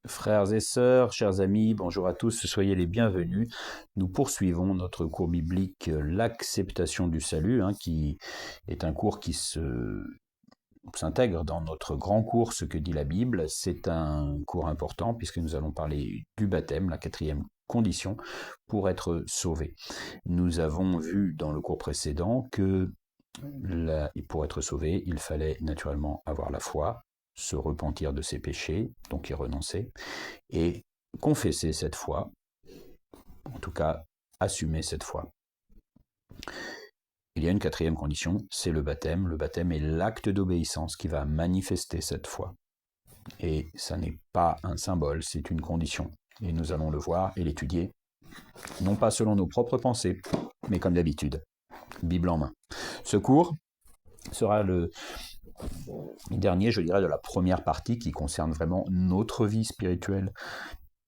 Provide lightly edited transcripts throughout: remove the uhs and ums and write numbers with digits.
Frères et sœurs, chers amis, bonjour à tous, soyez les bienvenus. Nous poursuivons notre cours biblique L'acceptation du salut, qui est un cours qui s'intègre dans notre grand cours Ce que dit la Bible. C'est un cours important puisque nous allons parler du baptême, la quatrième condition pour être sauvé. Nous avons vu dans le cours précédent que pour être sauvé, il fallait naturellement avoir la foi, se repentir de ses péchés, donc y renoncer, et confesser cette foi, en tout cas assumer cette foi. Il y a une quatrième condition, c'est le baptême. Le baptême est l'acte d'obéissance qui va manifester cette foi. Et ça n'est pas un symbole, c'est une condition. Et nous allons le voir et l'étudier, non pas selon nos propres pensées, mais comme d'habitude, Bible en main. Ce cours sera le dernier, je dirais, de la première partie qui concerne vraiment notre vie spirituelle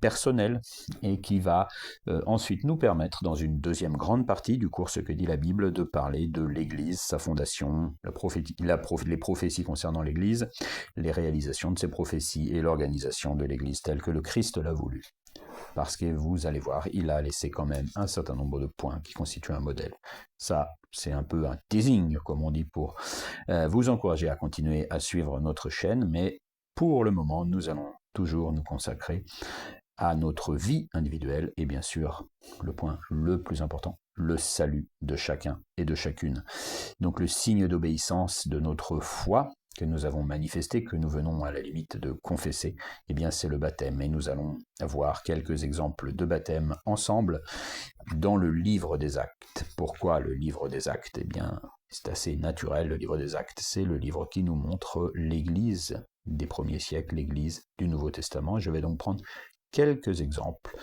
personnelle et qui va ensuite nous permettre, dans une deuxième grande partie du cours Ce que dit la Bible, de parler de l'Église, sa fondation, les prophéties concernant l'Église, les réalisations de ces prophéties et l'organisation de l'Église telle que le Christ l'a voulu. Parce que vous allez voir, il a laissé quand même un certain nombre de points qui constituent un modèle. Ça, c'est un peu un teasing, comme on dit, pour vous encourager à continuer à suivre notre chaîne, mais pour le moment, nous allons toujours nous consacrer à notre vie individuelle et bien sûr, le point le plus important, le salut de chacun et de chacune. Donc le signe d'obéissance de notre foi que nous avons manifesté, que nous venons à la limite de confesser, eh bien c'est le baptême. Et nous allons voir quelques exemples de baptême ensemble dans le livre des Actes. Pourquoi le livre des Actes ? Eh bien, c'est assez naturel, le livre des Actes, c'est le livre qui nous montre l'Église des premiers siècles, l'Église du Nouveau Testament. Je vais donc prendre quelques exemples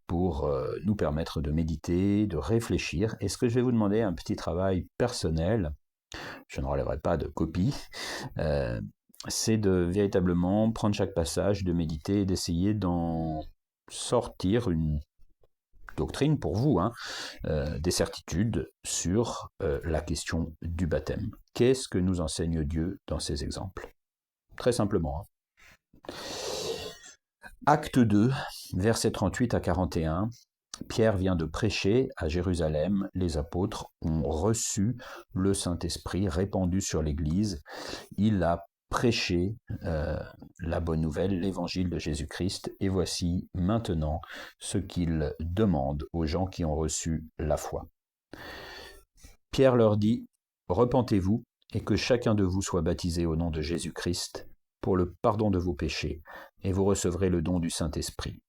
pour nous permettre de méditer, de réfléchir. Et ce que je vais vous demander, un petit travail personnel, je ne relèverai pas de copie, c'est de véritablement prendre chaque passage, de méditer et d'essayer d'en sortir une doctrine pour vous, des certitudes sur la question du baptême. Qu'est-ce que nous enseigne Dieu dans ces exemples ? Très simplement. Acte 2, versets 38 à 41. Pierre vient de prêcher à Jérusalem. Les apôtres ont reçu le Saint-Esprit répandu sur l'Église. Il a prêché la bonne nouvelle, l'évangile de Jésus-Christ. Et voici maintenant ce qu'il demande aux gens qui ont reçu la foi. Pierre leur dit, « Repentez-vous et que chacun de vous soit baptisé au nom de Jésus-Christ pour le pardon de vos péchés, et vous recevrez le don du Saint-Esprit.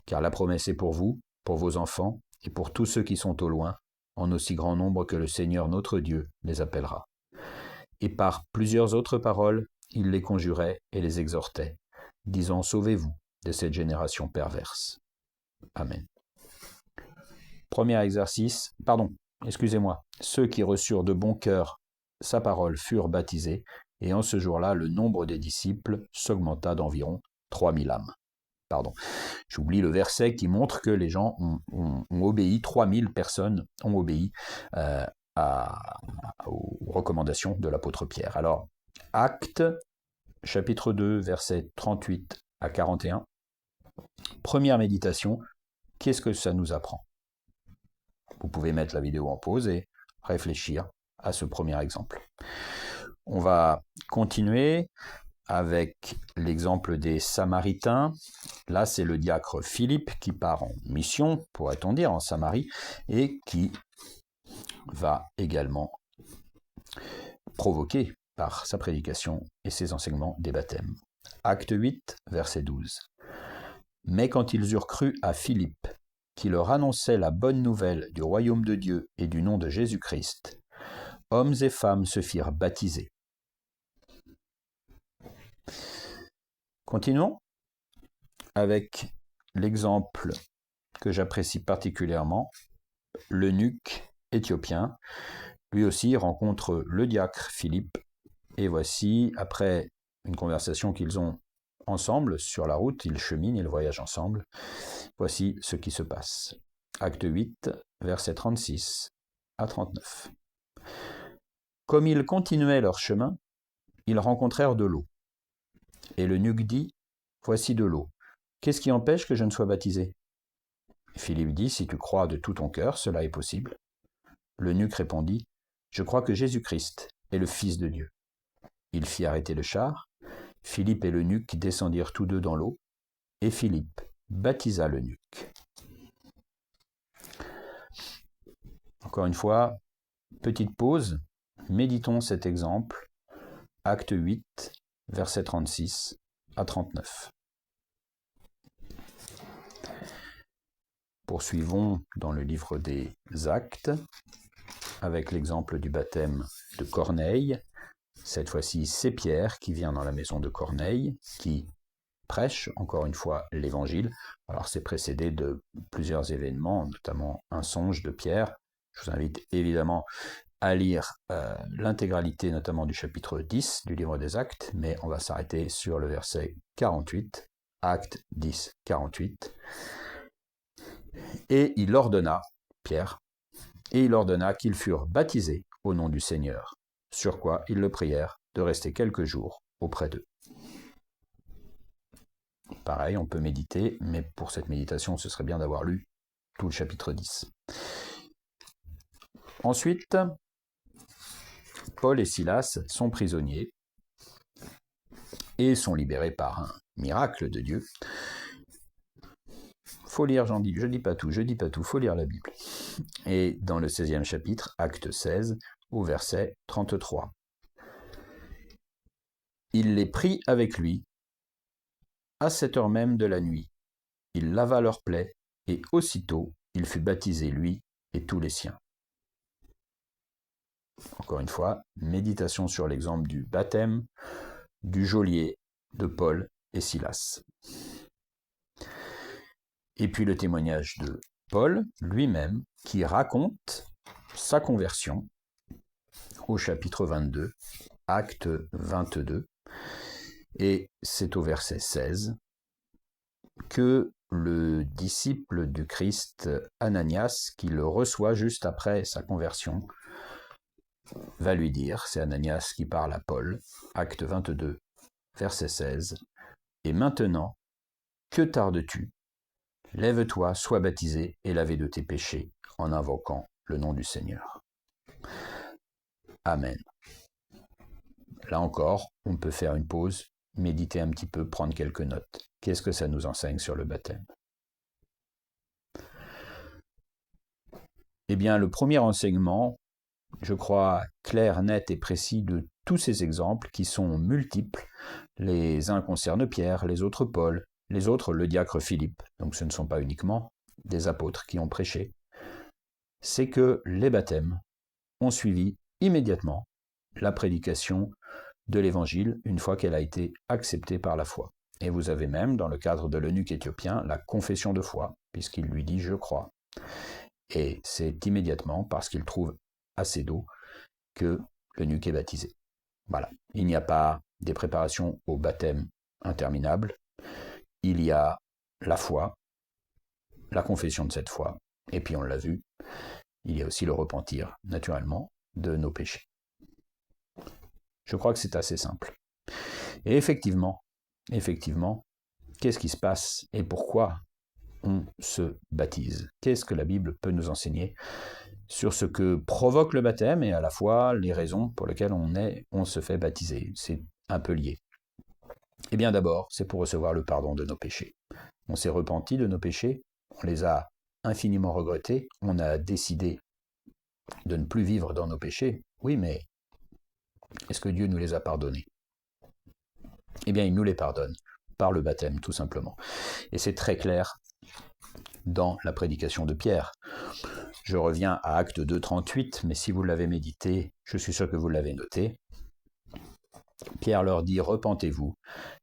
Car la promesse est pour vous, pour vos enfants, et pour tous ceux qui sont au loin, en aussi grand nombre que le Seigneur notre Dieu les appellera. » Et par plusieurs autres paroles, il les conjurait et les exhortait, disant, « Sauvez-vous de cette génération perverse. » Amen. Premier exercice, ceux qui reçurent de bon cœur sa parole furent baptisés, et en ce jour-là, le nombre des disciples s'augmenta d'environ 3000 âmes. J'oublie le verset qui montre que les gens ont obéi, 3000 personnes ont obéi aux recommandations de l'apôtre Pierre. Alors, Actes, chapitre 2, versets 38 à 41. Première méditation, qu'est-ce que ça nous apprend ? Vous pouvez mettre la vidéo en pause et réfléchir à ce premier exemple. On va continuer avec l'exemple des Samaritains. Là, c'est le diacre Philippe qui part en mission, pourrait-on dire, en Samarie, et qui va également provoquer par sa prédication et ses enseignements des baptêmes. Acte 8, verset 12. Mais quand ils eurent cru à Philippe, qui leur annonçait la bonne nouvelle du royaume de Dieu et du nom de Jésus-Christ, hommes et femmes se firent baptiser. Continuons avec l'exemple que j'apprécie particulièrement, l'eunuque éthiopien. Lui aussi rencontre le diacre Philippe, et voici, après une conversation qu'ils ont ensemble sur la route, ils cheminent, ils voyagent ensemble, voici ce qui se passe. Acte 8, versets 36 à 39. Comme ils continuaient leur chemin, ils rencontrèrent de l'eau. Et l'eunuque dit, « Voici de l'eau. qu'est-ce qui empêche que je ne sois baptisé ? Philippe dit, si tu crois de tout ton cœur, cela est possible. L'eunuque répondit, je crois que Jésus-Christ est le Fils de Dieu. Il fit arrêter le char. Philippe et l'eunuque descendirent tous deux dans l'eau, et Philippe baptisa l'eunuque. Encore une fois, petite pause, méditons cet exemple, acte 8, versets 36 à 39. Poursuivons dans le livre des Actes, avec l'exemple du baptême de Corneille. Cette fois-ci, c'est Pierre qui vient dans la maison de Corneille, qui prêche encore une fois l'évangile. Alors c'est précédé de plusieurs événements, notamment un songe de Pierre. Je vous invite évidemment à lire l'intégralité notamment du chapitre 10 du livre des Actes, mais on va s'arrêter sur le verset 48, Actes 10, 48. Et il ordonna, Pierre, et il ordonna qu'ils furent baptisés au nom du Seigneur, sur quoi ils le prièrent de rester quelques jours auprès d'eux. Pareil, on peut méditer, mais pour cette méditation, ce serait bien d'avoir lu tout le chapitre 10. Ensuite, Paul et Silas sont prisonniers et sont libérés par un miracle de Dieu. Faut lire, je dis pas tout, faut lire la Bible. Et dans le 16e chapitre, acte 16, au verset 33. Il les prit avec lui à cette heure même de la nuit. Il lava leurs plaies, et aussitôt il fut baptisé, lui et tous les siens. Encore une fois, méditation sur l'exemple du baptême du geôlier de Paul et Silas. Et puis le témoignage de Paul lui-même qui raconte sa conversion au chapitre 22, acte 22. Et c'est au verset 16 que le disciple du Christ, Ananias, qui le reçoit juste après sa conversion, va lui dire, c'est Ananias qui parle à Paul, acte 22, verset 16, « Et maintenant, que tardes-tu ? Lève-toi, sois baptisé et lavé de tes péchés, en invoquant le nom du Seigneur. » Amen. Là encore, on peut faire une pause, méditer un petit peu, prendre quelques notes. Qu'est-ce que ça nous enseigne sur le baptême ? Eh bien, le premier enseignement, je crois, clair, net et précis de tous ces exemples qui sont multiples. Les uns concernent Pierre, les autres Paul, les autres le diacre Philippe. Donc ce ne sont pas uniquement des apôtres qui ont prêché. C'est que les baptêmes ont suivi immédiatement la prédication de l'évangile une fois qu'elle a été acceptée par la foi. Et vous avez même, dans le cadre de l'eunuque éthiopien, la confession de foi, puisqu'il lui dit « je crois ». Et c'est immédiatement parce qu'il trouve assez d'eau que l'eunuque est baptisé. Voilà. Il n'y a pas des préparations au baptême interminables. Il y a la foi, la confession de cette foi, et puis on l'a vu, il y a aussi le repentir, naturellement, de nos péchés. Je crois que c'est assez simple. Et effectivement, qu'est-ce qui se passe et pourquoi on se baptise ? Qu'est-ce que la Bible peut nous enseigner sur ce que provoque le baptême et à la fois les raisons pour lesquelles on se fait baptiser ? C'est un peu lié. Eh bien d'abord, c'est pour recevoir le pardon de nos péchés. On s'est repenti de nos péchés, on les a infiniment regrettés, on a décidé de ne plus vivre dans nos péchés. Oui, mais est-ce que Dieu nous les a pardonnés ? Eh bien, il nous les pardonne, par le baptême, tout simplement. Et c'est très clair dans la prédication de Pierre. Je reviens à Acte 2, 38, mais si vous l'avez médité, je suis sûr que vous l'avez noté. Pierre leur dit « Repentez-vous,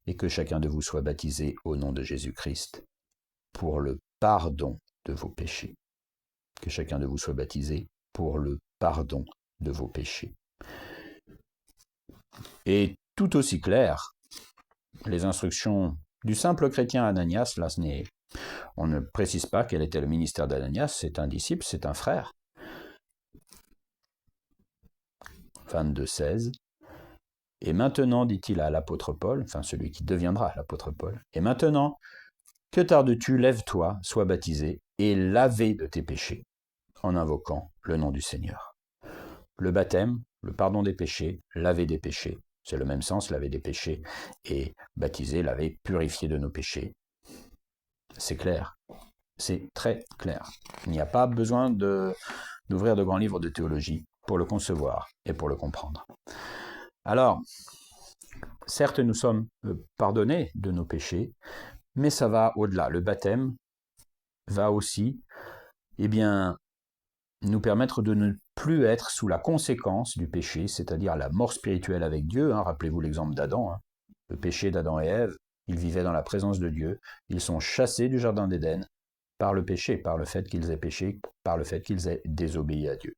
et que chacun de vous soit baptisé au nom de Jésus-Christ, pour le pardon de vos péchés. » Que chacun de vous soit baptisé pour le pardon de vos péchés. Et tout aussi clair, les instructions du simple chrétien Ananias, là, on ne précise pas quel était le ministère d'Ananias, c'est un disciple, c'est un frère. 22-16. Et maintenant, dit-il à l'apôtre Paul, enfin celui qui deviendra l'apôtre Paul, et maintenant, Que tardes-tu, lève-toi, sois baptisé, et lavé de tes péchés, en invoquant le nom du Seigneur. Le baptême, le pardon des péchés, laver des péchés, c'est le même sens, laver des péchés, et baptiser, laver, purifier de nos péchés. C'est clair, c'est très clair. Il n'y a pas besoin d'ouvrir de grands livres de théologie pour le concevoir et pour le comprendre. Alors, certes, nous sommes pardonnés de nos péchés, mais ça va au-delà. Le baptême va aussi, nous permettre de ne plus être sous la conséquence du péché, c'est-à-dire la mort spirituelle avec Dieu. Rappelez-vous l'exemple d'Adam, le péché d'Adam et Ève. Ils vivaient dans la présence de Dieu. Ils sont chassés du jardin d'Éden par le péché, par le fait qu'ils aient péché, par le fait qu'ils aient désobéi à Dieu.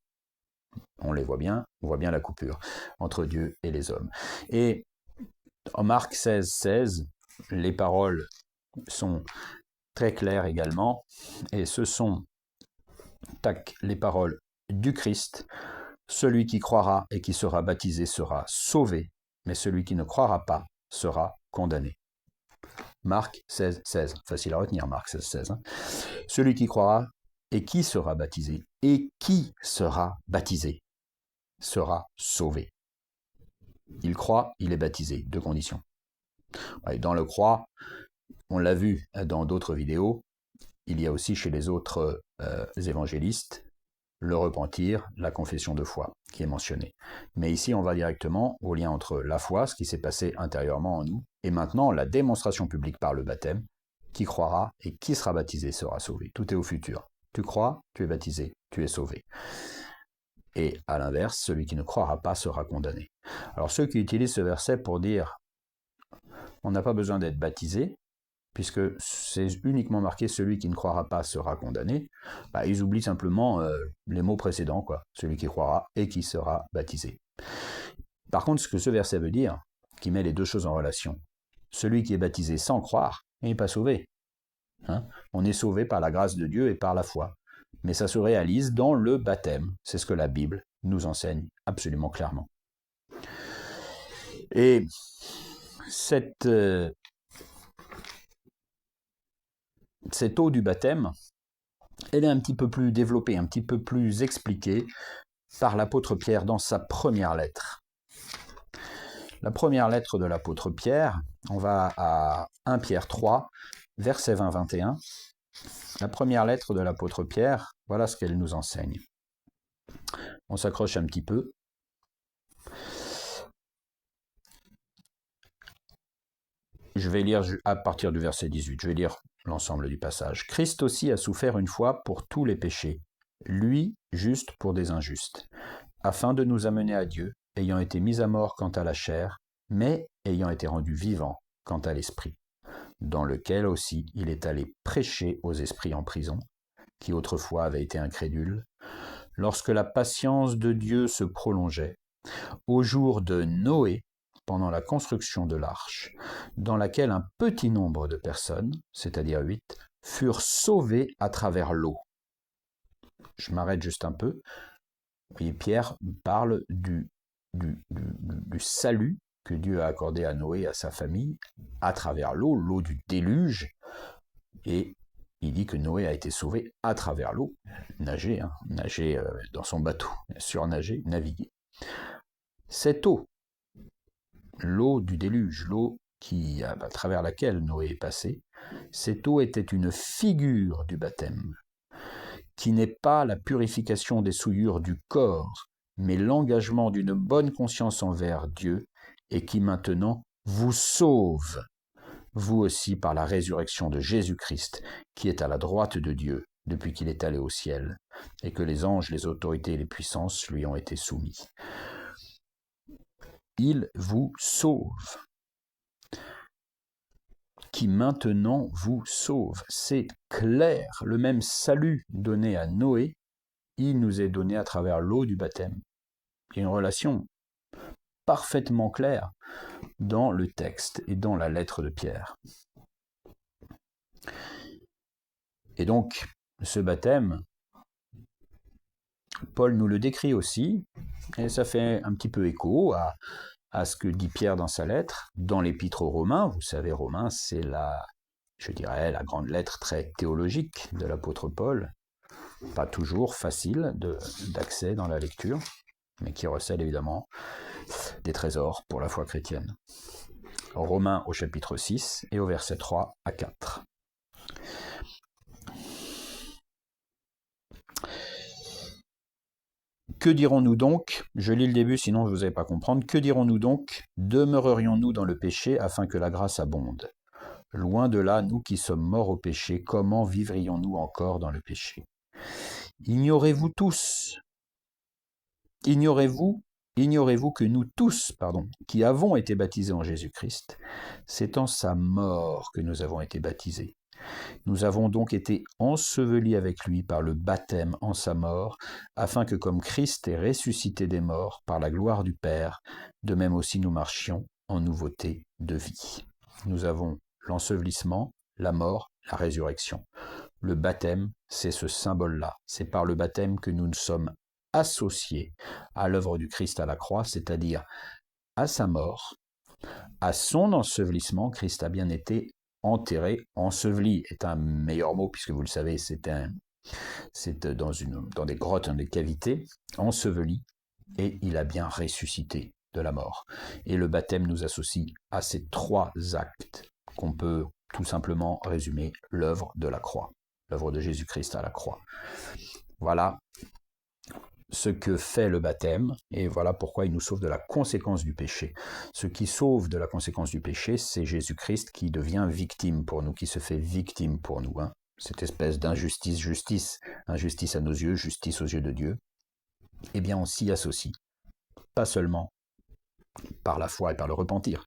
On les voit bien, on voit bien la coupure entre Dieu et les hommes. Et en Marc 16, les paroles sont très claires également, et ce sont les paroles du Christ. Celui qui croira et qui sera baptisé sera sauvé, mais celui qui ne croira pas sera condamné. Marc 16, facile à retenir, Marc 16. Celui qui croira et qui sera baptisé sera sauvé. Il croit, il est baptisé, deux conditions. Dans le croit, on l'a vu dans d'autres vidéos, il y a aussi chez les autres évangélistes le repentir, la confession de foi qui est mentionnée. Mais ici, on va directement au lien entre la foi, ce qui s'est passé intérieurement en nous, et maintenant la démonstration publique par le baptême. Qui croira et qui sera baptisé sera sauvé. Tout est au futur. Tu crois, tu es baptisé, tu es sauvé. Et à l'inverse, celui qui ne croira pas sera condamné. Alors ceux qui utilisent ce verset pour dire on n'a pas besoin d'être baptisé, puisque c'est uniquement marqué celui qui ne croira pas sera condamné, ils oublient simplement les mots précédents, celui qui croira et qui sera baptisé. Par contre, ce que ce verset veut dire, qui met les deux choses en relation, celui qui est baptisé sans croire n'est pas sauvé. On est sauvé par la grâce de Dieu et par la foi. Mais ça se réalise dans le baptême. C'est ce que la Bible nous enseigne absolument clairement. Et cette eau du baptême, elle est un petit peu plus développée, un petit peu plus expliquée par l'apôtre Pierre dans sa première lettre. La première lettre de l'apôtre Pierre, on va à 1 Pierre 3, versets 20-21. La première lettre de l'apôtre Pierre, voilà ce qu'elle nous enseigne. On s'accroche un petit peu. Je vais lire à partir du verset 18, je vais lire l'ensemble du passage. Christ aussi a souffert une fois pour tous les péchés, lui juste pour des injustes, afin de nous amener à Dieu, ayant été mis à mort quant à la chair, mais ayant été rendu vivant quant à l'esprit, dans lequel aussi il est allé prêcher aux esprits en prison, qui autrefois avaient été incrédules, lorsque la patience de Dieu se prolongeait, au jour de Noé, pendant la construction de l'arche, dans laquelle un petit nombre de personnes, c'est-à-dire 8, furent sauvées à travers l'eau. Je m'arrête juste un peu. Vous voyez, Pierre parle du salut que Dieu a accordé à Noé et à sa famille à travers l'eau du déluge, et il dit que Noé a été sauvé à travers l'eau, nager dans son bateau, surnager, naviguer. Cette eau, l'eau du déluge, l'eau à travers laquelle Noé est passé, cette eau était une figure du baptême, qui n'est pas la purification des souillures du corps, mais l'engagement d'une bonne conscience envers Dieu, et qui maintenant vous sauve, vous aussi par la résurrection de Jésus-Christ, qui est à la droite de Dieu depuis qu'il est allé au ciel, et que les anges, les autorités et les puissances lui ont été soumis. Il vous sauve, qui maintenant vous sauve. C'est clair, le même salut donné à Noé, il nous est donné à travers l'eau du baptême. Il y a une relation parfaitement claire dans le texte et dans la lettre de Pierre. Et donc, ce baptême, Paul nous le décrit aussi, et ça fait un petit peu écho à ce que dit Pierre dans sa lettre, dans l'épître aux Romains. Vous savez, Romains, c'est je dirais, la grande lettre très théologique de l'apôtre Paul, pas toujours facile d'accès dans la lecture, mais qui recèle évidemment des trésors pour la foi chrétienne. Romains au chapitre 6 et au verset 3 à 4. Que dirons-nous donc? Je lis le début, sinon vous n'allez pas comprendre. Que dirons-nous donc? Demeurerions-nous dans le péché afin que la grâce abonde? Loin de là, nous qui sommes morts au péché, comment vivrions-nous encore dans le péché? Ignorez-vous que nous tous, qui avons été baptisés en Jésus-Christ, c'est en sa mort que nous avons été baptisés. Nous avons donc été ensevelis avec lui par le baptême en sa mort, afin que comme Christ est ressuscité des morts par la gloire du Père, de même aussi nous marchions en nouveauté de vie. Nous avons l'ensevelissement, la mort, la résurrection. Le baptême, c'est ce symbole-là. C'est par le baptême que nous nous sommes associés à l'œuvre du Christ à la croix, c'est-à-dire à sa mort, à son ensevelissement. Christ a bien été enterré. Enseveli est un meilleur mot, puisque vous le savez, c'est dans des grottes, dans des cavités, enseveli, et il a bien ressuscité de la mort. Et le baptême nous associe à ces trois actes qu'on peut tout simplement résumer l'œuvre de la croix, l'œuvre de Jésus-Christ à la croix. Voilà ce que fait le baptême, et voilà pourquoi il nous sauve de la conséquence du péché. Ce qui sauve de la conséquence du péché, c'est Jésus-Christ qui devient victime pour nous, qui se fait victime pour nous. Cette espèce d'injustice, injustice à nos yeux, justice aux yeux de Dieu, eh bien on s'y associe, pas seulement par la foi et par le repentir,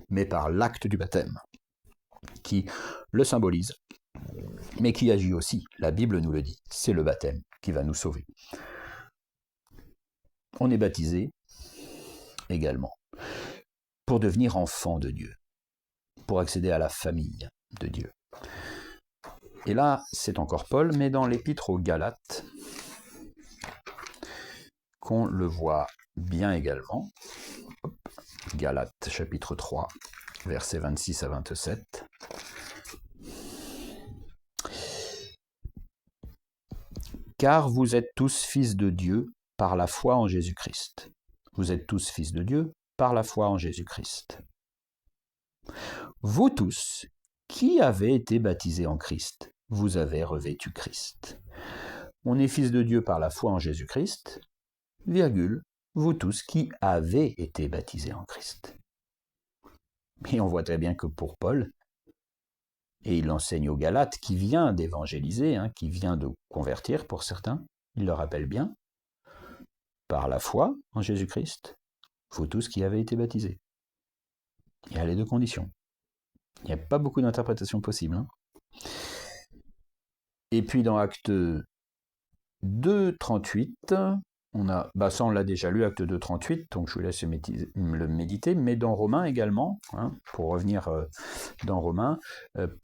mais par l'acte du baptême, qui le symbolise, mais qui agit aussi. La Bible nous le dit, c'est le baptême qui va nous sauver. On est baptisé également pour devenir enfant de Dieu, pour accéder à la famille de Dieu. Et là, c'est encore Paul, mais dans l'épître aux Galates, qu'on le voit bien également. Galates chapitre 3, versets 26 à 27. Car vous êtes tous fils de Dieu par la foi en Jésus-Christ. Vous êtes tous fils de Dieu par la foi en Jésus-Christ. Vous tous, qui avez été baptisés en Christ, vous avez revêtu Christ. On est fils de Dieu par la foi en Jésus-Christ, virgule, vous tous qui avez été baptisés en Christ. Et on voit très bien que pour Paul, et il enseigne aux Galates, qui vient d'évangéliser, qui vient de convertir pour certains, il le rappelle bien, par la foi en Jésus-Christ, vous tous qui avez été baptisés. Il y a les deux conditions. Il n'y a pas beaucoup d'interprétations possibles. Et puis dans Acte 2, 38, ça on l'a déjà lu, Acte 2, 38, donc je vous laisse le méditer, mais dans Romains également, pour revenir dans Romains,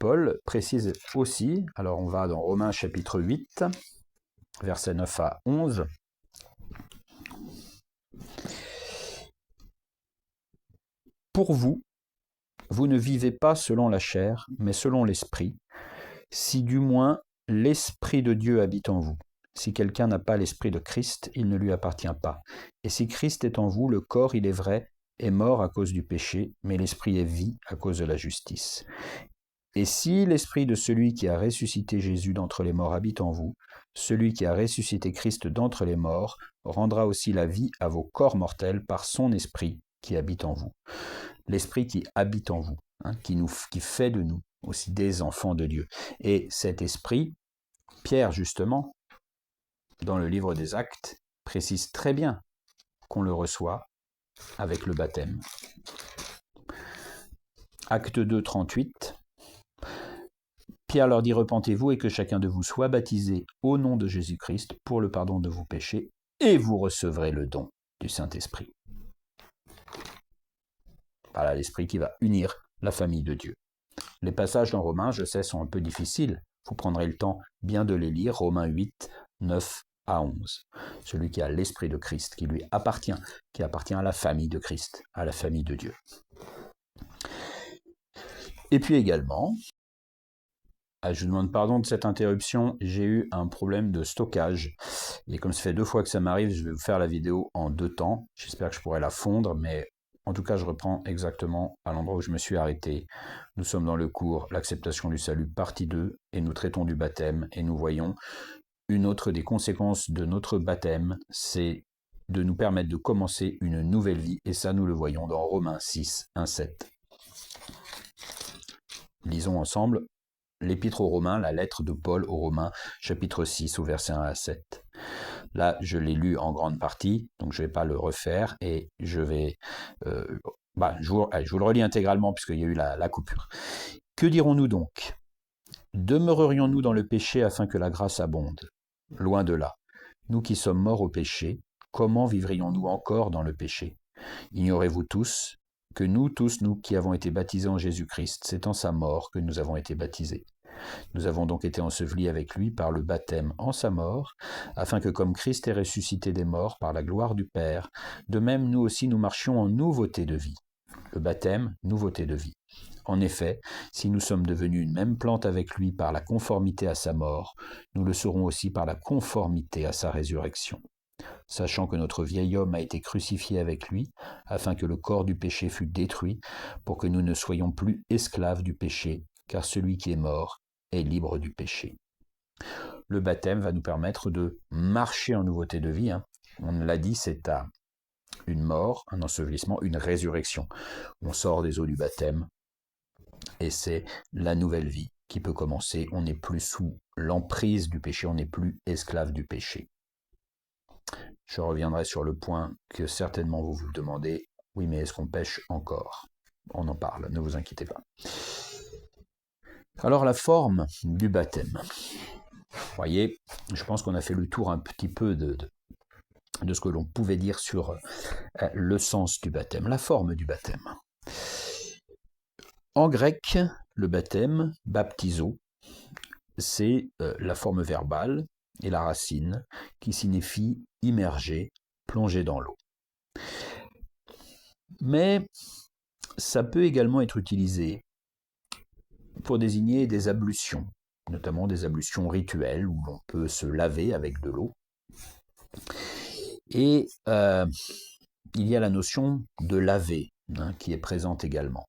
Paul précise aussi, alors on va dans Romains chapitre 8, versets 9 à 11, pour vous, vous ne vivez pas selon la chair, mais selon l'esprit, si du moins l'Esprit de Dieu habite en vous. Si quelqu'un n'a pas l'Esprit de Christ, il ne lui appartient pas. Et si Christ est en vous, le corps, il est vrai, est mort à cause du péché, mais l'Esprit est vie à cause de la justice. Et si l'Esprit de celui qui a ressuscité Jésus d'entre les morts habite en vous, celui qui a ressuscité Christ d'entre les morts rendra aussi la vie à vos corps mortels par son Esprit qui habite en vous. L'Esprit qui habite en vous, qui fait de nous aussi des enfants de Dieu. Et cet Esprit, Pierre justement, dans le livre des Actes, précise très bien qu'on le reçoit avec le baptême. Acte 2, 38. Pierre leur dit, repentez-vous et que chacun de vous soit baptisé au nom de Jésus-Christ pour le pardon de vos péchés, et vous recevrez le don du Saint-Esprit. Voilà l'Esprit qui va unir la famille de Dieu. Les passages dans Romains, je sais, sont un peu difficiles. Vous prendrez le temps bien de les lire, Romains 8, 9 à 11. Celui qui a l'Esprit de Christ, qui lui appartient, qui appartient à la famille de Christ, à la famille de Dieu. Et puis également, je vous demande pardon de cette interruption, j'ai eu un problème de stockage. Et comme ça fait 2 fois que ça m'arrive, je vais vous faire la vidéo en 2 temps. J'espère que je pourrai la fondre, mais en tout cas, je reprends exactement à l'endroit où je me suis arrêté. Nous sommes dans le cours L'acceptation du salut, partie 2, et nous traitons du baptême, et nous voyons une autre des conséquences de notre baptême, c'est de nous permettre de commencer une nouvelle vie, et ça, nous le voyons dans Romains 6, 1, 7. Lisons ensemble l'Épître aux Romains, la lettre de Paul aux Romains, chapitre 6, au verset 1 à 7. Là, je l'ai lu en grande partie, donc je ne vais pas le refaire, et je vais... je vous le relis intégralement, puisqu'il y a eu la coupure. Que dirons-nous donc? Demeurerions-nous dans le péché afin que la grâce abonde? Loin de là. Nous qui sommes morts au péché, comment vivrions-nous encore dans le péché? Ignorez-vous tous que nous tous, nous qui avons été baptisés en Jésus-Christ, c'est en sa mort que nous avons été baptisés. Nous avons donc été ensevelis avec lui par le baptême en sa mort, afin que comme Christ est ressuscité des morts par la gloire du Père, de même nous aussi nous marchions en nouveauté de vie. Le baptême, nouveauté de vie. En effet, si nous sommes devenus une même plante avec lui par la conformité à sa mort, nous le serons aussi par la conformité à sa résurrection. Sachant que notre vieil homme a été crucifié avec lui, afin que le corps du péché fût détruit, pour que nous ne soyons plus esclaves du péché, car celui qui est mort est libre du péché. Le baptême va nous permettre de marcher en nouveauté de vie. On l'a dit, c'est à une mort, un ensevelissement, une résurrection. On sort des eaux du baptême, et c'est la nouvelle vie qui peut commencer. On n'est plus sous l'emprise du péché, on n'est plus esclave du péché. Je reviendrai sur le point que certainement vous vous demandez, oui mais est-ce qu'on pêche encore? On en parle, ne vous inquiétez pas. Alors la forme du baptême. Vous voyez, je pense qu'on a fait le tour un petit peu de ce que l'on pouvait dire sur le sens du baptême, la forme du baptême. En grec, le baptême, baptizo, c'est la forme verbale et la racine qui signifie immerger, plonger dans l'eau. Mais ça peut également être utilisé pour désigner des ablutions, notamment des ablutions rituelles où l'on peut se laver avec de l'eau. Et il y a la notion de laver qui est présente également.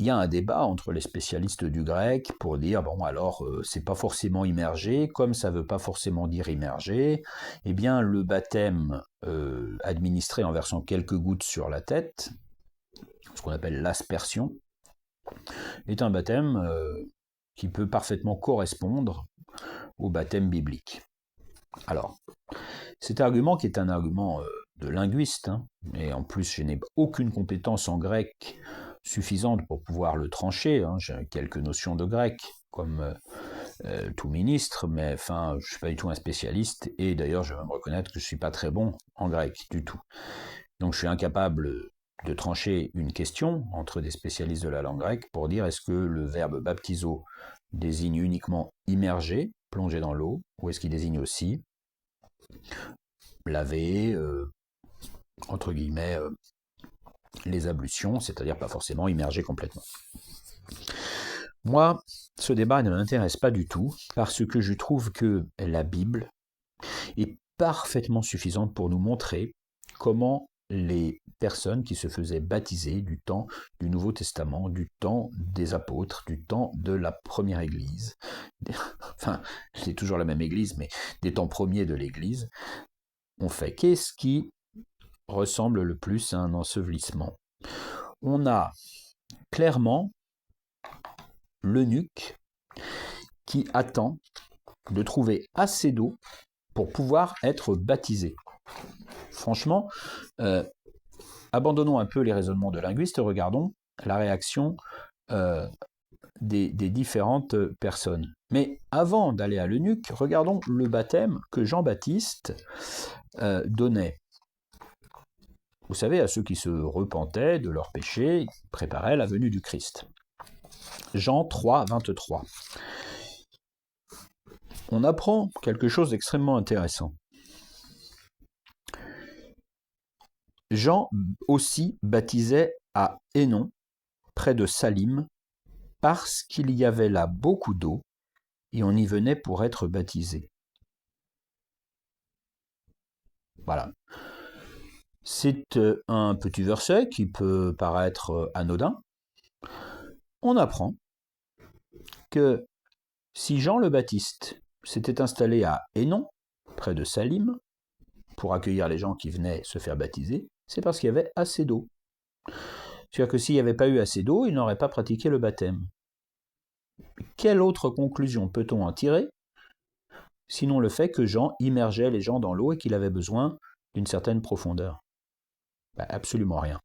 Il y a un débat entre les spécialistes du grec pour dire, bon alors c'est pas forcément immergé, comme ça veut pas forcément dire immergé, eh bien le baptême administré en versant quelques gouttes sur la tête, ce qu'on appelle l'aspersion, est un baptême qui peut parfaitement correspondre au baptême biblique. Alors, cet argument qui est un argument de linguiste, et en plus je n'ai aucune compétence en grec suffisante pour pouvoir le trancher, j'ai quelques notions de grec, comme tout ministre, mais enfin, je ne suis pas du tout un spécialiste, et d'ailleurs je vais me reconnaître que je ne suis pas très bon en grec du tout. Donc je suis incapable de trancher une question entre des spécialistes de la langue grecque pour dire est-ce que le verbe baptizo désigne uniquement immerger, plonger dans l'eau, ou est-ce qu'il désigne aussi laver, entre guillemets, les ablutions, c'est-à-dire pas forcément immerger complètement. Moi, ce débat ne m'intéresse pas du tout, parce que je trouve que la Bible est parfaitement suffisante pour nous montrer comment les personnes qui se faisaient baptiser du temps du Nouveau Testament, du temps des apôtres, du temps de la première Église, enfin, c'est toujours la même Église, mais des temps premiers de l'Église, ont fait. Qu'est-ce qui ressemble le plus à un ensevelissement? On a clairement l'eunuque qui attend de trouver assez d'eau pour pouvoir être baptisé. Franchement, abandonnons un peu les raisonnements de linguistes, regardons la réaction des différentes personnes. Mais avant d'aller à l'eunuque, regardons le baptême que Jean-Baptiste donnait. Vous savez, à ceux qui se repentaient de leurs péchés, ils préparaient la venue du Christ. Jean 3, 23. On apprend quelque chose d'extrêmement intéressant. Jean aussi baptisait à Hénon, près de Salim, parce qu'il y avait là beaucoup d'eau, et on y venait pour être baptisé. Voilà. C'est un petit verset qui peut paraître anodin. On apprend que si Jean le Baptiste s'était installé à Hénon, près de Salim, pour accueillir les gens qui venaient se faire baptiser, c'est parce qu'il y avait assez d'eau. C'est-à-dire que s'il n'y avait pas eu assez d'eau, il n'aurait pas pratiqué le baptême. Quelle autre conclusion peut-on en tirer, sinon le fait que Jean immergeait les gens dans l'eau et qu'il avait besoin d'une certaine profondeur? Absolument rien.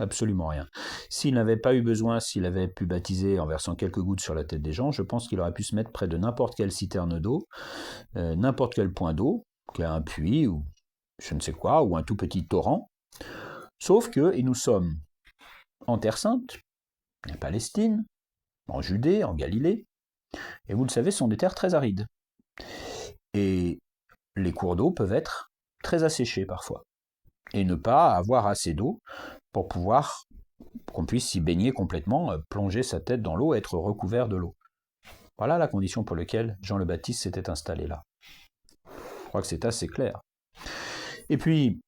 Absolument rien. S'il n'avait pas eu besoin, s'il avait pu baptiser en versant quelques gouttes sur la tête des gens, je pense qu'il aurait pu se mettre près de n'importe quelle citerne d'eau, n'importe quel point d'eau, qu'il y a un puits ou je ne sais quoi, ou un tout petit torrent. Sauf que, et nous sommes en Terre Sainte, en Palestine, en Judée, en Galilée, et vous le savez, ce sont des terres très arides. Et les cours d'eau peuvent être très asséchés parfois, et ne pas avoir assez d'eau pour qu'on puisse s'y baigner complètement, plonger sa tête dans l'eau, être recouvert de l'eau. Voilà la condition pour laquelle Jean le Baptiste s'était installé là. Je crois que c'est assez clair. Et puis,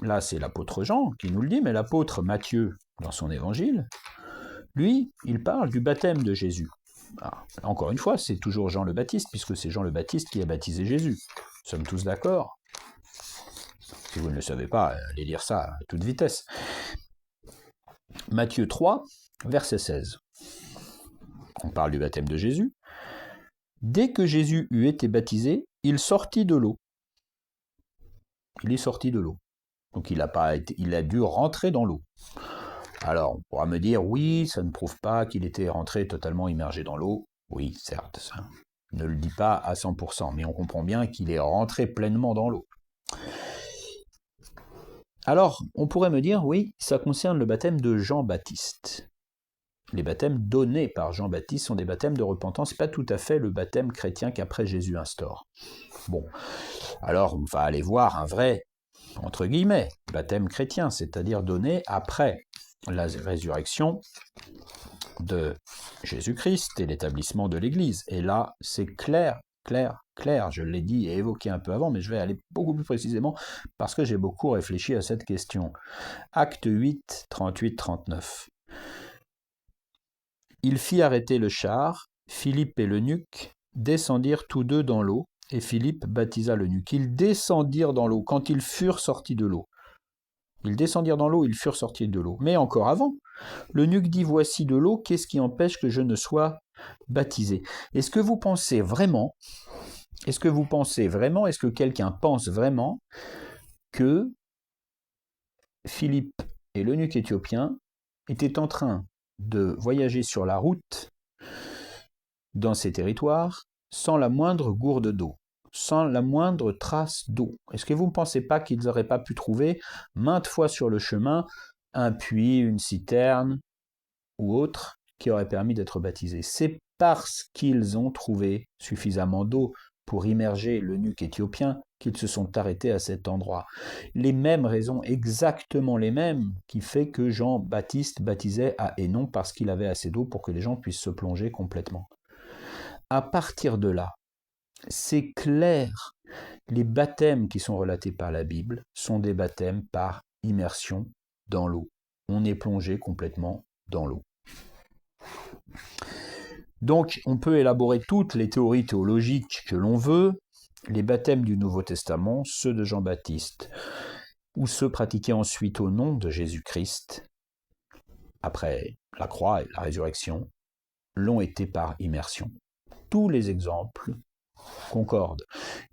là c'est l'apôtre Jean qui nous le dit, mais l'apôtre Matthieu, dans son évangile, lui, il parle du baptême de Jésus. Alors, encore une fois, c'est toujours Jean le Baptiste, puisque c'est Jean le Baptiste qui a baptisé Jésus. Nous sommes tous d'accord. Si vous ne le savez pas, allez lire ça à toute vitesse. Matthieu 3, verset 16. On parle du baptême de Jésus. Dès que Jésus eut été baptisé, il sortit de l'eau. Il est sorti de l'eau. Donc il a dû rentrer dans l'eau. Alors on pourra me dire, oui, ça ne prouve pas qu'il était rentré totalement immergé dans l'eau. Oui, certes, ça ne le dit pas à 100%, mais on comprend bien qu'il est rentré pleinement dans l'eau. Alors, on pourrait me dire, oui, ça concerne le baptême de Jean-Baptiste. Les baptêmes donnés par Jean-Baptiste sont des baptêmes de repentance, pas tout à fait le baptême chrétien qu'après Jésus instaure. Bon, alors on va aller voir un vrai, entre guillemets, baptême chrétien, c'est-à-dire donné après la résurrection de Jésus-Christ et l'établissement de l'Église. Et là, c'est clair, je l'ai dit et évoqué un peu avant, mais je vais aller beaucoup plus précisément parce que j'ai beaucoup réfléchi à cette question. Acte 8, 38-39. Il fit arrêter le char, Philippe et l'eunuque descendirent tous deux dans l'eau, et Philippe baptisa l'eunuque. Ils descendirent dans l'eau quand ils furent sortis de l'eau. Ils descendirent dans l'eau, ils furent sortis de l'eau. Mais encore avant, l'eunuque dit, voici de l'eau, qu'est-ce qui empêche que je ne sois baptisé? Est-ce que vous pensez vraiment, est-ce que quelqu'un pense vraiment que Philippe et l'eunuque éthiopien étaient en train de voyager sur la route dans ces territoires sans la moindre gourde d'eau, sans la moindre trace d'eau? Est-ce que vous ne pensez pas qu'ils n'auraient pas pu trouver maintes fois sur le chemin un puits, une citerne ou autre qui aurait permis d'être baptisés? C'est parce qu'ils ont trouvé suffisamment d'eau pour immerger l'eunuque éthiopien qu'ils se sont arrêtés à cet endroit. Les mêmes raisons, exactement les mêmes, qui fait que Jean-Baptiste baptisait à Hénon parce qu'il avait assez d'eau pour que les gens puissent se plonger complètement. À partir de là, c'est clair, les baptêmes qui sont relatés par la Bible sont des baptêmes par immersion dans l'eau. On est plongé complètement dans l'eau. Donc, on peut élaborer toutes les théories théologiques que l'on veut. Les baptêmes du Nouveau Testament, ceux de Jean-Baptiste, ou ceux pratiqués ensuite au nom de Jésus-Christ, après la croix et la résurrection, l'ont été par immersion. Tous les exemples concordent.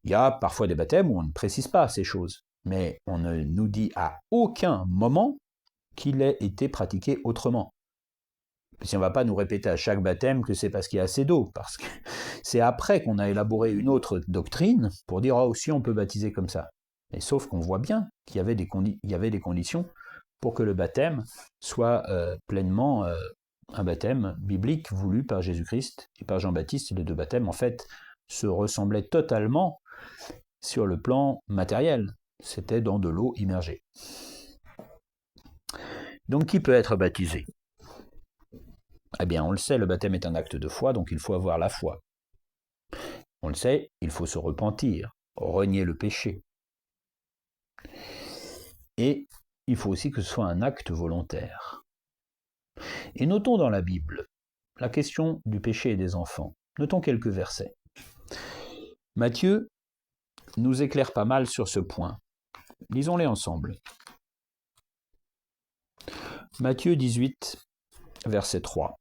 Il y a parfois des baptêmes où on ne précise pas ces choses, mais on ne nous dit à aucun moment qu'il ait été pratiqué autrement. Si on ne va pas nous répéter à chaque baptême que c'est parce qu'il y a assez d'eau, parce que c'est après qu'on a élaboré une autre doctrine pour dire oh, aussi on peut baptiser comme ça. Mais sauf qu'on voit bien qu'il y avait des conditions pour que le baptême soit pleinement un baptême biblique voulu par Jésus-Christ et par Jean-Baptiste. Les deux baptêmes en fait se ressemblaient totalement sur le plan matériel. C'était dans de l'eau immergée. Donc qui peut être baptisé? Eh bien, on le sait, le baptême est un acte de foi, donc il faut avoir la foi. On le sait, il faut se repentir, renier le péché. Et il faut aussi que ce soit un acte volontaire. Et notons dans la Bible la question du péché et des enfants. Notons quelques versets. Matthieu nous éclaire pas mal sur ce point. Lisons-les ensemble. Matthieu 18, verset 3.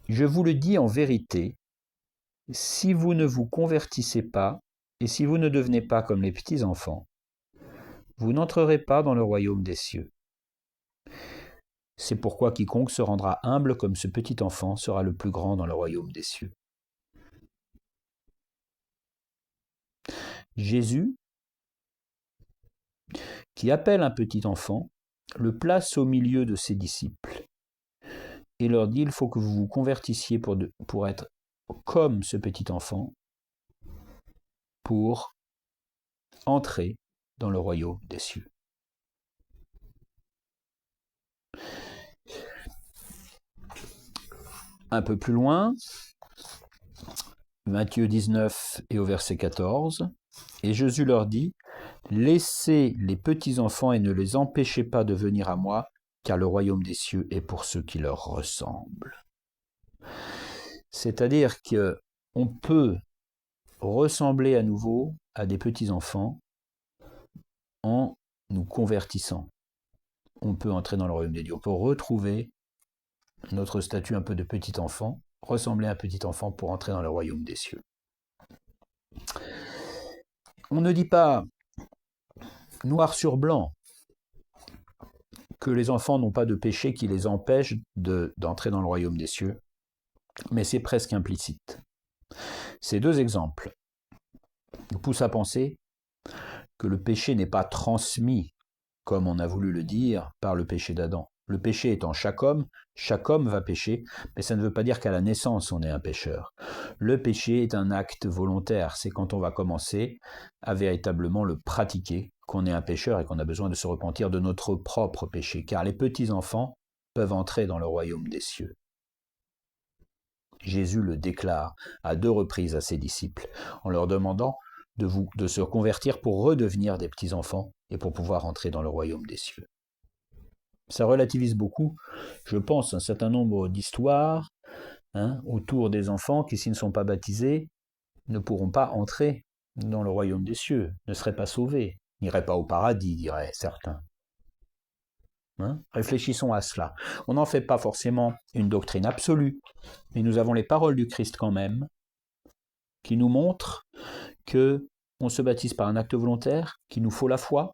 Je vous le dis en vérité, si vous ne vous convertissez pas, et si vous ne devenez pas comme les petits-enfants, vous n'entrerez pas dans le royaume des cieux. C'est pourquoi quiconque se rendra humble comme ce petit enfant sera le plus grand dans le royaume des cieux. Jésus, qui appelle un petit enfant, le place au milieu de ses disciples et leur dit, il faut que vous vous convertissiez pour être comme ce petit enfant, pour entrer dans le royaume des cieux. Un peu plus loin, Matthieu 19 et au verset 14, et Jésus leur dit, laissez les petits enfants et ne les empêchez pas de venir à moi, car le royaume des cieux est pour ceux qui leur ressemblent. C'est-à-dire qu'on peut ressembler à nouveau à des petits enfants en nous convertissant. On peut entrer dans le royaume des dieux. On peut retrouver notre statut un peu de petit enfant, ressembler à un petit enfant pour entrer dans le royaume des cieux. On ne dit pas noir sur blanc que les enfants n'ont pas de péché qui les empêche d'entrer dans le royaume des cieux, mais c'est presque implicite. Ces deux exemples nous poussent à penser que le péché n'est pas transmis, comme on a voulu le dire, par le péché d'Adam. Le péché est en chaque homme va pécher, mais ça ne veut pas dire qu'à la naissance on est un pécheur. Le péché est un acte volontaire, c'est quand on va commencer à véritablement le pratiquer qu'on est un pécheur et qu'on a besoin de se repentir de notre propre péché, car les petits-enfants peuvent entrer dans le royaume des cieux. Jésus le déclare à 2 reprises à ses disciples, en leur demandant de se convertir pour redevenir des petits-enfants et pour pouvoir entrer dans le royaume des cieux. Ça relativise beaucoup, je pense, un certain nombre d'histoires autour des enfants qui, s'ils ne sont pas baptisés, ne pourront pas entrer dans le royaume des cieux, ne seraient pas sauvés, n'iraient pas au paradis, diraient certains. Réfléchissons à cela. On n'en fait pas forcément une doctrine absolue, mais nous avons les paroles du Christ quand même, qui nous montrent qu'on se baptise par un acte volontaire, qu'il nous faut la foi.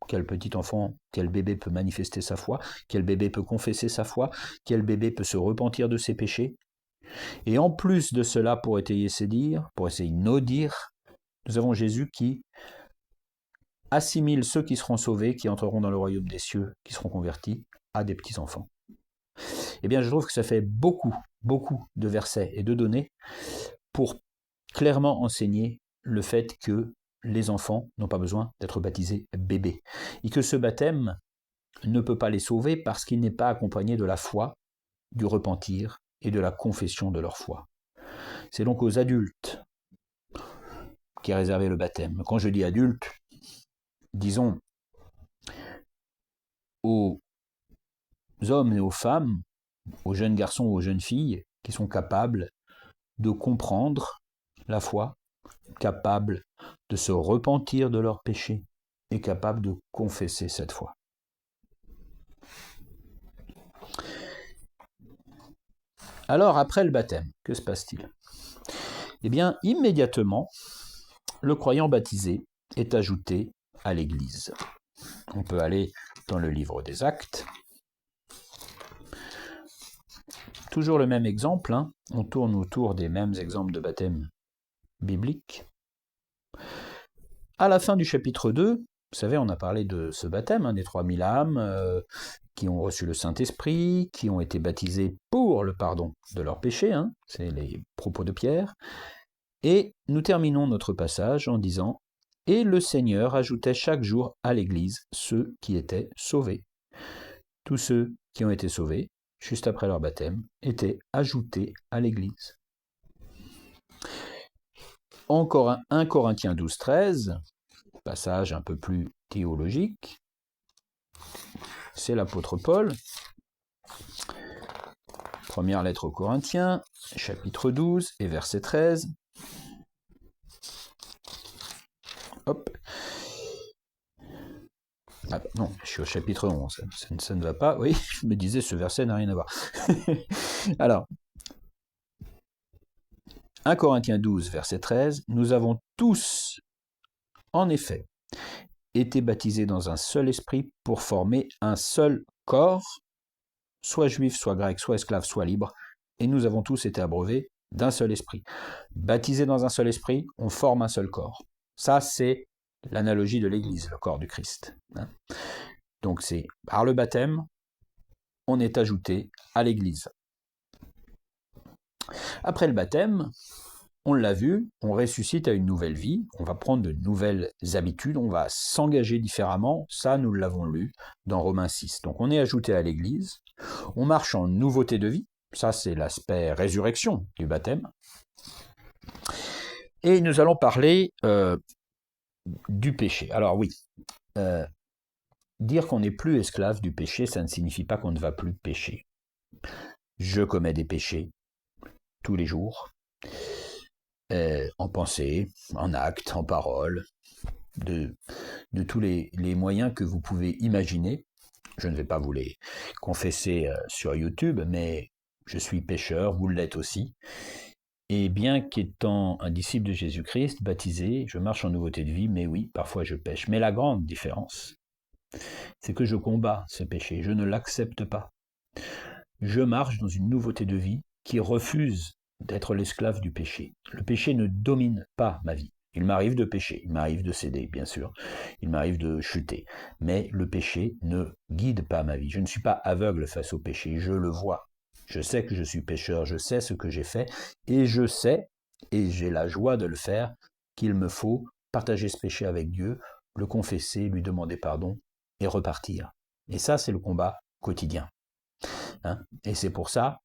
Quel petit enfant, quel bébé peut manifester sa foi, quel bébé peut confesser sa foi, quel bébé peut se repentir de ses péchés. Et en plus de cela, pour étayer ses dires, pour essayer nos dires, nous avons Jésus qui assimile ceux qui seront sauvés, qui entreront dans le royaume des cieux, qui seront convertis, à des petits-enfants. Eh bien, je trouve que ça fait beaucoup de versets et de données pour clairement enseigner le fait que les enfants n'ont pas besoin d'être baptisés bébés, et que ce baptême ne peut pas les sauver parce qu'il n'est pas accompagné de la foi, du repentir et de la confession de leur foi. C'est donc aux adultes qu'est réservé le baptême. Quand je dis adultes, disons aux hommes et aux femmes, aux jeunes garçons ou aux jeunes filles qui sont capables de comprendre la foi, capables de se repentir de leurs péchés et capables de confesser cette foi. Alors, après le baptême, que se passe-t-il ? Eh bien, immédiatement, le croyant baptisé est ajouté à l'Église. On peut aller dans le livre des Actes. Toujours le même exemple, on tourne autour des mêmes exemples de baptême biblique. À la fin du chapitre 2, vous savez, on a parlé de ce baptême, des 3000 âmes qui ont reçu le Saint-Esprit, qui ont été baptisés pour le pardon de leurs péchés, c'est les propos de Pierre. Et nous terminons notre passage en disant « Et le Seigneur ajoutait chaque jour à l'Église ceux qui étaient sauvés. » Tous ceux qui ont été sauvés juste après leur baptême étaient ajoutés à l'Église. Encore 1 Corinthiens 12, 13, passage un peu plus théologique, c'est l'apôtre Paul, première lettre aux Corinthiens, chapitre 12 et verset 13. Hop. Ah, non, je suis au chapitre 11, ça ne va pas. Oui, je me disais, ce verset n'a rien à voir. Alors, 1 Corinthiens 12, verset 13, nous avons tous, en effet, été baptisés dans un seul esprit pour former un seul corps, soit juif, soit grec, soit esclave, soit libre, et nous avons tous été abreuvés d'un seul esprit. Baptisés dans un seul esprit, on forme un seul corps. Ça, c'est l'analogie de l'Église, le corps du Christ. Donc c'est par le baptême, on est ajouté à l'Église. Après le baptême, on l'a vu, on ressuscite à une nouvelle vie, on va prendre de nouvelles habitudes, on va s'engager différemment, ça nous l'avons lu dans Romains 6. Donc on est ajouté à l'Église, on marche en nouveauté de vie, ça c'est l'aspect résurrection du baptême. Et nous allons parler du péché. Alors oui, dire qu'on n'est plus esclave du péché, ça ne signifie pas qu'on ne va plus pécher. Je commets des péchés tous les jours, en pensée, en acte, en parole, de tous les moyens que vous pouvez imaginer. Je ne vais pas vous les confesser sur YouTube, mais je suis pécheur, vous l'êtes aussi. Et bien qu'étant un disciple de Jésus-Christ, baptisé, je marche en nouveauté de vie, mais oui, parfois je pêche. Mais la grande différence, c'est que je combats ce péché, je ne l'accepte pas. Je marche dans une nouveauté de vie qui refuse d'être l'esclave du péché. Le péché ne domine pas ma vie. Il m'arrive de pécher, il m'arrive de céder, bien sûr, il m'arrive de chuter, mais le péché ne guide pas ma vie. Je ne suis pas aveugle face au péché, je le vois. Je sais que je suis pécheur, je sais ce que j'ai fait, et je sais, et j'ai la joie de le faire, qu'il me faut partager ce péché avec Dieu, le confesser, lui demander pardon, et repartir. Et ça, c'est le combat quotidien. Et c'est pour ça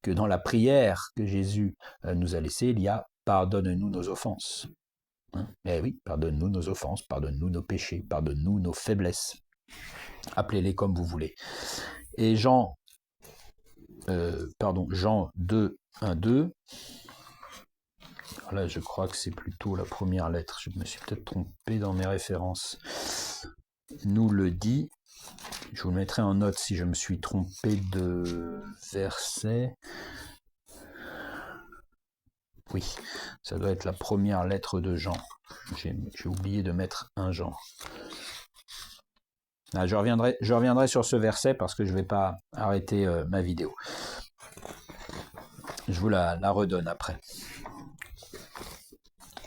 que dans la prière que Jésus nous a laissée, il y a « pardonne-nous nos offenses ». Eh oui, pardonne-nous nos offenses, pardonne-nous nos péchés, pardonne-nous nos faiblesses. Appelez-les comme vous voulez. Et Jean 2, 1, 2, alors là je crois que c'est plutôt la première lettre, je me suis peut-être trompé dans mes références, nous le dit, je vous le mettrai en note si je me suis trompé de verset. Oui, ça doit être la première lettre de Jean. J'ai oublié de mettre 1 Jean. Ah, je reviendrai sur ce verset parce que je ne vais pas arrêter ma vidéo. Je vous la redonne après.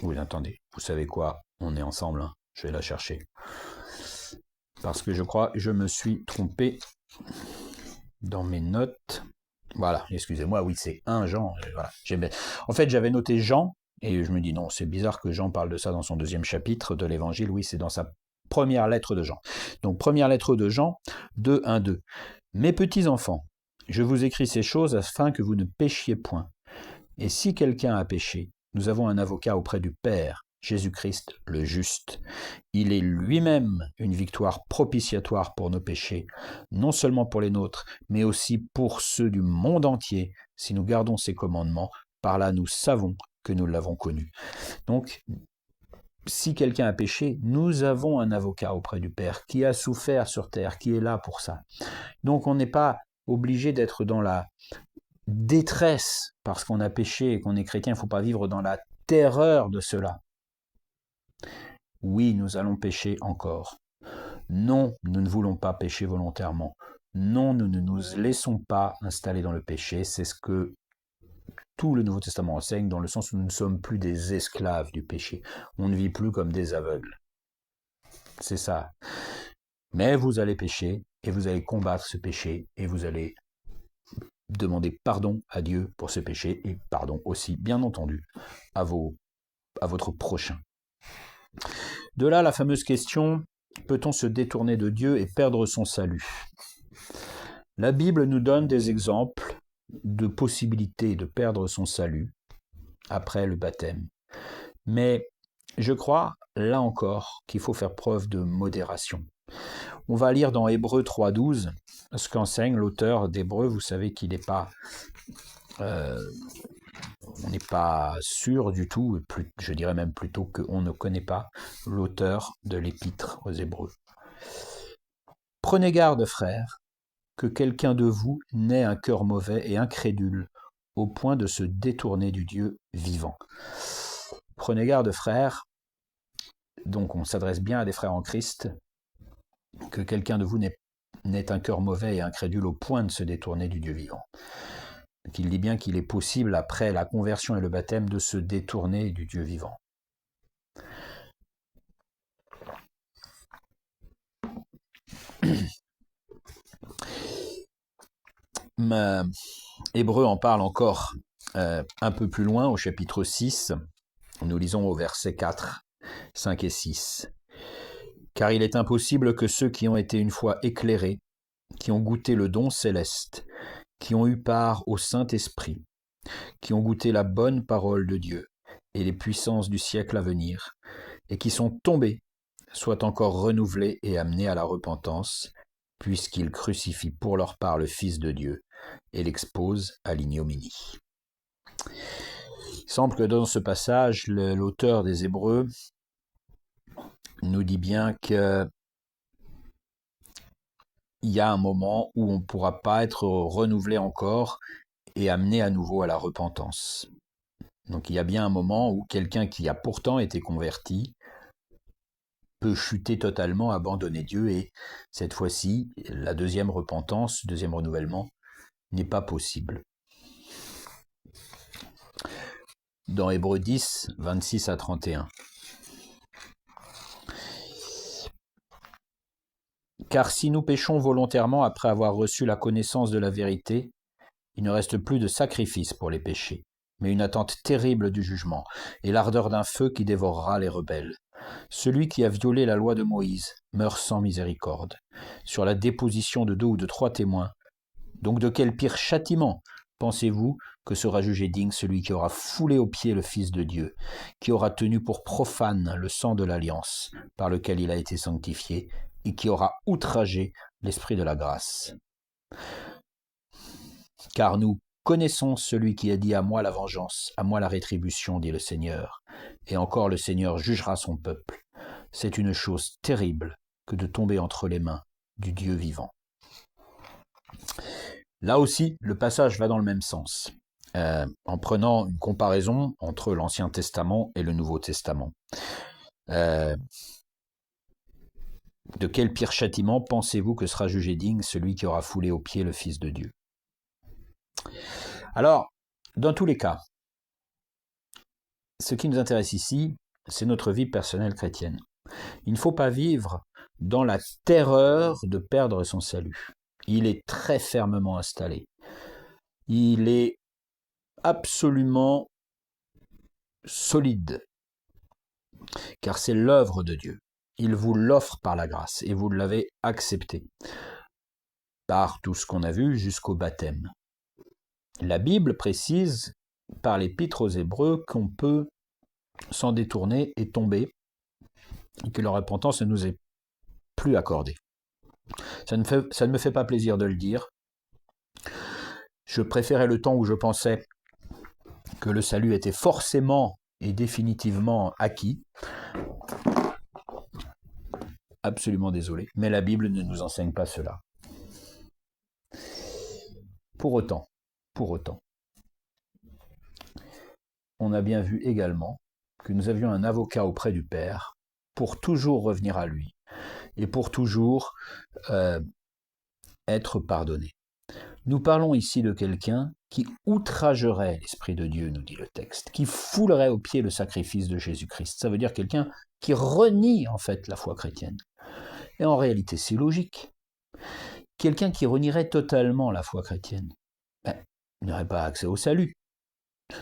Oui, attendez, vous savez quoi? On est ensemble, hein. Je vais la chercher. Parce que je crois que je me suis trompé dans mes notes. Voilà, excusez-moi, oui, c'est 1 Jean. Voilà. En fait, j'avais noté Jean, et je me dis non, c'est bizarre que Jean parle de ça dans son 2e chapitre de l'Évangile. Oui, c'est dans sa première lettre de Jean. Donc, première lettre de Jean, 2, 1, 2. Mes petits enfants, je vous écris ces choses afin que vous ne péchiez point. Et si quelqu'un a péché, nous avons un avocat auprès du Père, Jésus-Christ le juste. Il est lui-même une victoire propitiatoire pour nos péchés, non seulement pour les nôtres, mais aussi pour ceux du monde entier, si nous gardons ses commandements. Par là, nous savons que nous l'avons connu. Donc, si quelqu'un a péché, nous avons un avocat auprès du Père qui a souffert sur terre, qui est là pour ça. Donc, on n'est pas obligé d'être dans la détresse parce qu'on a péché et qu'on est chrétien. Il ne faut pas vivre dans la terreur de cela. Oui, nous allons pécher encore. Non, nous ne voulons pas pécher volontairement. Non, nous ne nous laissons pas installer dans le péché. C'est ce que tout le Nouveau Testament enseigne, dans le sens où nous ne sommes plus des esclaves du péché. On ne vit plus comme des aveugles. C'est ça. Mais vous allez pécher, et vous allez combattre ce péché, et vous allez demander pardon à Dieu pour ce péché, et pardon aussi, bien entendu, à votre prochain. De là, la fameuse question, peut-on se détourner de Dieu et perdre son salut? La Bible nous donne des exemples de possibilités de perdre son salut après le baptême. Mais je crois, là encore, qu'il faut faire preuve de modération. On va lire dans Hébreux 3.12 ce qu'enseigne l'auteur d'Hébreux. Vous savez qu'il n'est pas... on n'est pas sûr du tout, je dirais même plutôt qu'on ne connaît pas l'auteur de l'épître aux Hébreux. Prenez garde, frères, que quelqu'un de vous n'ait un cœur mauvais et incrédule, au point de se détourner du Dieu vivant. Prenez garde, frères, donc on s'adresse bien à des frères en Christ, que quelqu'un de vous n'ait un cœur mauvais et incrédule au point de se détourner du Dieu vivant. Il dit bien qu'il est possible, après la conversion et le baptême, de se détourner du Dieu vivant. Hébreux en parle encore un peu plus loin, au chapitre 6. Nous lisons au verset 4, 5 et 6. « Car il est impossible que ceux qui ont été une fois éclairés, qui ont goûté le don céleste, qui ont eu part au Saint-Esprit, qui ont goûté la bonne parole de Dieu et les puissances du siècle à venir, et qui sont tombés, soient encore renouvelés et amenés à la repentance, puisqu'ils crucifient pour leur part le Fils de Dieu et l'exposent à l'ignominie. » Il semble que dans ce passage, l'auteur des Hébreux nous dit bien qu'il y a un moment où on ne pourra pas être renouvelé encore et amené à nouveau à la repentance. Donc il y a bien un moment où quelqu'un qui a pourtant été converti peut chuter totalement, abandonner Dieu, et cette fois-ci, la deuxième repentance, deuxième renouvellement, n'est pas possible. Dans Hébreux 10, 26 à 31. Car si nous péchons volontairement après avoir reçu la connaissance de la vérité, il ne reste plus de sacrifice pour les péchés, mais une attente terrible du jugement, et l'ardeur d'un feu qui dévorera les rebelles. Celui qui a violé la loi de Moïse meurt sans miséricorde, sur la déposition de 2 ou de 3 témoins. Donc de quel pire châtiment pensez-vous que sera jugé digne celui qui aura foulé aux pieds le Fils de Dieu, qui aura tenu pour profane le sang de l'alliance par lequel il a été sanctifié, et qui aura outragé l'Esprit de la grâce. Car nous connaissons celui qui a dit « À moi la vengeance, à moi la rétribution, dit le Seigneur. Et encore le Seigneur jugera son peuple. C'est une chose terrible que de tomber entre les mains du Dieu vivant. » Là aussi, le passage va dans le même sens, en prenant une comparaison entre l'Ancien Testament et le Nouveau Testament. De quel pire châtiment pensez-vous que sera jugé digne celui qui aura foulé aux pieds le Fils de Dieu? Alors, dans tous les cas, ce qui nous intéresse ici, c'est notre vie personnelle chrétienne. Il ne faut pas vivre dans la terreur de perdre son salut. Il est très fermement installé. Il est absolument solide, car c'est l'œuvre de Dieu. Il vous l'offre par la grâce, et vous l'avez accepté, par tout ce qu'on a vu jusqu'au baptême. La Bible précise, par l'épître aux Hébreux, qu'on peut s'en détourner et tomber, et que la repentance ne nous est plus accordée. Ça ne me fait pas plaisir de le dire. Je préférais le temps où je pensais que le salut était forcément et définitivement acquis. Absolument désolé, mais la Bible ne nous enseigne pas cela. Pour autant, on a bien vu également que nous avions un avocat auprès du Père pour toujours revenir à lui et pour toujours être pardonné. Nous parlons ici de quelqu'un qui outragerait l'Esprit de Dieu, nous dit le texte, qui foulerait aux pieds le sacrifice de Jésus-Christ. Ça veut dire quelqu'un qui renie en fait la foi chrétienne. Et en réalité, c'est logique. Quelqu'un qui renierait totalement la foi chrétienne, il n'aurait pas accès au salut.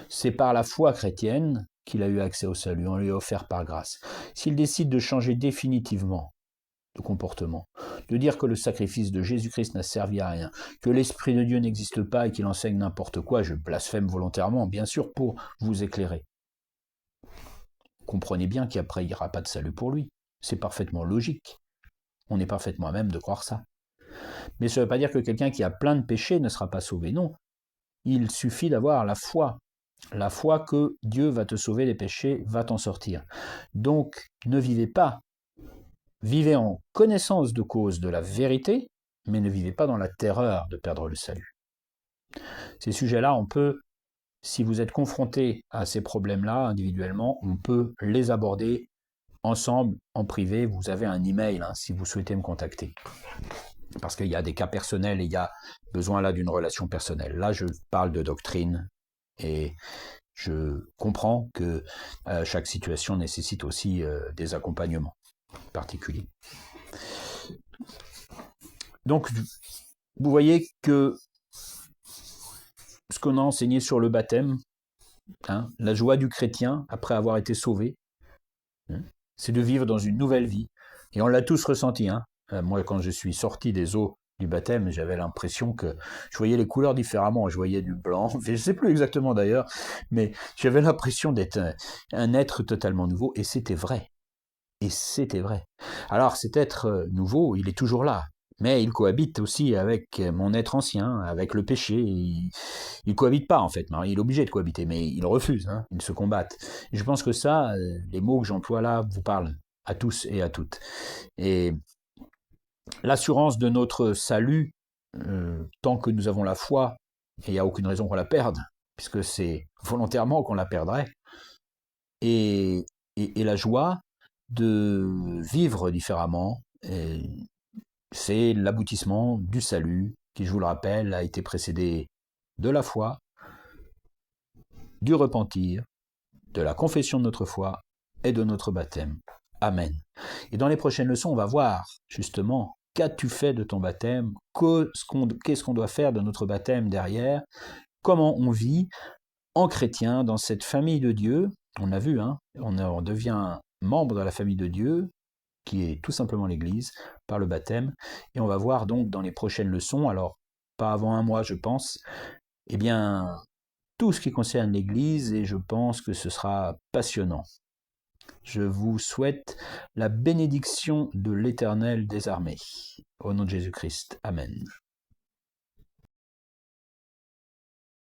C'est par la foi chrétienne qu'il a eu accès au salut, on lui a offert par grâce. S'il décide de changer définitivement de comportement, de dire que le sacrifice de Jésus-Christ n'a servi à rien, que l'Esprit de Dieu n'existe pas et qu'il enseigne n'importe quoi, je blasphème volontairement, bien sûr, pour vous éclairer. Comprenez bien qu'après, il n'y aura pas de salut pour lui. C'est parfaitement logique. On est parfaitement à même de croire ça. Mais ça ne veut pas dire que quelqu'un qui a plein de péchés ne sera pas sauvé, non. Il suffit d'avoir la foi que Dieu va te sauver des péchés, va t'en sortir. Donc, ne vivez pas. Vivez en connaissance de cause de la vérité, mais ne vivez pas dans la terreur de perdre le salut. Ces sujets-là, on peut, si vous êtes confronté à ces problèmes-là individuellement, on peut les aborder ensemble, en privé. Vous avez un email si vous souhaitez me contacter. Parce qu'il y a des cas personnels et il y a besoin là d'une relation personnelle. Là, je parle de doctrine et je comprends que chaque situation nécessite aussi des accompagnements particuliers. Donc, vous voyez que ce qu'on a enseigné sur le baptême, la joie du chrétien après avoir été sauvé, c'est de vivre dans une nouvelle vie. Et on l'a tous ressenti. Moi, quand je suis sorti des eaux du baptême, j'avais l'impression que je voyais les couleurs différemment. Je voyais du blanc, je ne sais plus exactement d'ailleurs, mais j'avais l'impression d'être un être totalement nouveau, et c'était vrai. Et c'était vrai. Alors, cet être nouveau, il est toujours là, mais il cohabite aussi avec mon être ancien, avec le péché. Il cohabite pas, en fait. Il est obligé de cohabiter, mais il refuse, ils se combattent. Et je pense que ça, les mots que j'emploie là, vous parlent à tous et à toutes. Et l'assurance de notre salut, tant que nous avons la foi, et il n'y a aucune raison qu'on la perde, puisque c'est volontairement qu'on la perdrait, et la joie de vivre différemment, c'est l'aboutissement du salut, qui, je vous le rappelle, a été précédé de la foi, du repentir, de la confession de notre foi et de notre baptême. Amen. Et dans les prochaines leçons, on va voir justement qu'as-tu fait de ton baptême, qu'est-ce qu'on doit faire de notre baptême derrière, comment on vit en chrétien dans cette famille de Dieu. On a vu, on devient membre de la famille de Dieu, qui est tout simplement l'Église, par le baptême. Et on va voir donc dans les prochaines leçons, alors pas avant un mois je pense, tout ce qui concerne l'Église, et je pense que ce sera passionnant. Je vous souhaite la bénédiction de l'Éternel des armées. Au nom de Jésus-Christ. Amen.